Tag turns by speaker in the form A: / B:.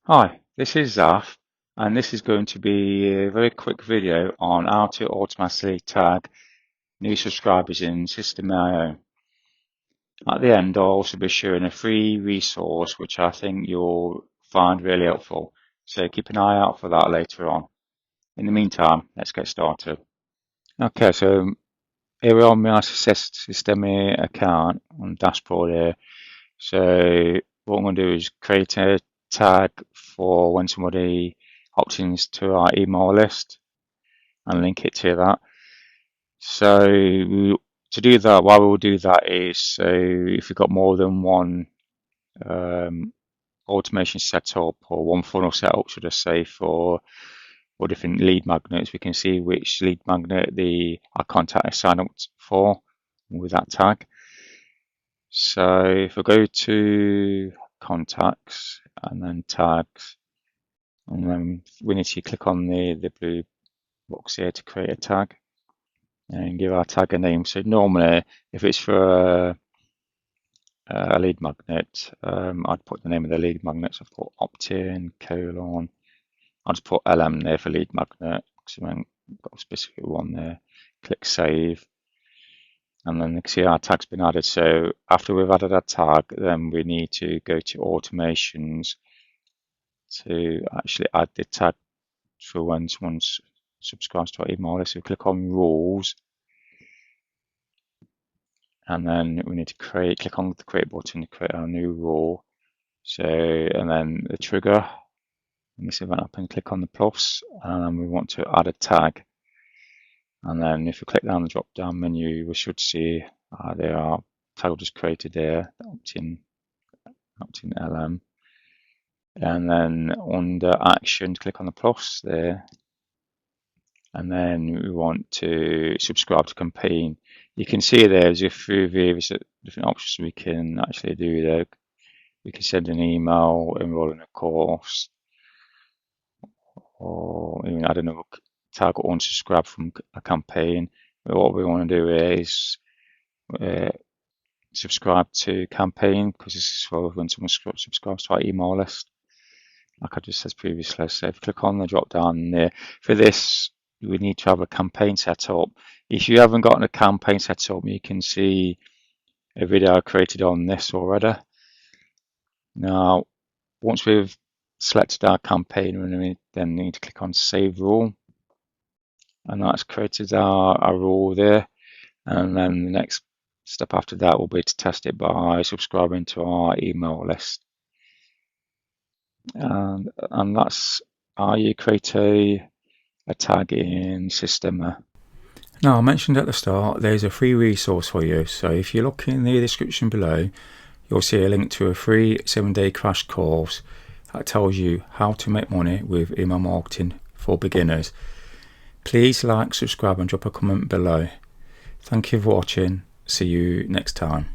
A: Hi, this is Zaf, and this is going to be a very quick video on how to automatically tag new subscribers in Systeme. At the end, I'll also be sharing a free resource which I think you'll find really helpful, so keep an eye out for that later on. In the meantime, let's get started. Okay, so here we are on my Systeme account on dashboard here. So what I'm going to do is create a tag for when somebody opts into our email list and link it to that. So to do that, why we'll do that is so if you've got more than one automation set up or one funnel set up, should I say, for different lead magnets, we can see which lead magnet our contact is signed up for with that tag. So if I go to contacts and then tags, and then we need to click on the blue box here to create a tag and give our tag a name. So normally, if it's for a lead magnet, I'd put the name of the lead magnet. So I've put opt-in, colon. I'll just put LM there for lead magnet because I haven't got a specific one there. Click save. And then you can see our tag's been added. So after we've added our tag, then we need to go to automations to actually add the tag for when someone subscribes to our email list. So we click on rules, and then we need to click on the create button to create our new rule. So, and then the trigger, in this event up and click on the plus, and then we want to add a tag. And then if we click down the drop down menu, we should see there are tag just created there, opt-in LM. And then under action, click on the plus there. And then we want to subscribe to campaign. You can see there's a few various different options we can actually do there. We can send an email, enroll in a course, or even add another tag or unsubscribe from a campaign. But what we want to do is subscribe to campaign because this is for when someone subscribes to our email list. Like I just said previously, so if you click on the drop down there, for this, we need to have a campaign set up. If you haven't gotten a campaign set up, you can see a video I created on this already. Now, once we've selected our campaign, we then need to click on Save Rule. And that's created our rule there. And then the next step after that will be to test it by subscribing to our email list. And that's how you create a tag in Systeme. Now, I mentioned at the start, there's a free resource for you. So if you look in the description below, you'll see a link to a free 7-day crash course that tells you how to make money with email marketing for beginners. Please like, subscribe and drop a comment below. Thank you for watching. See you next time.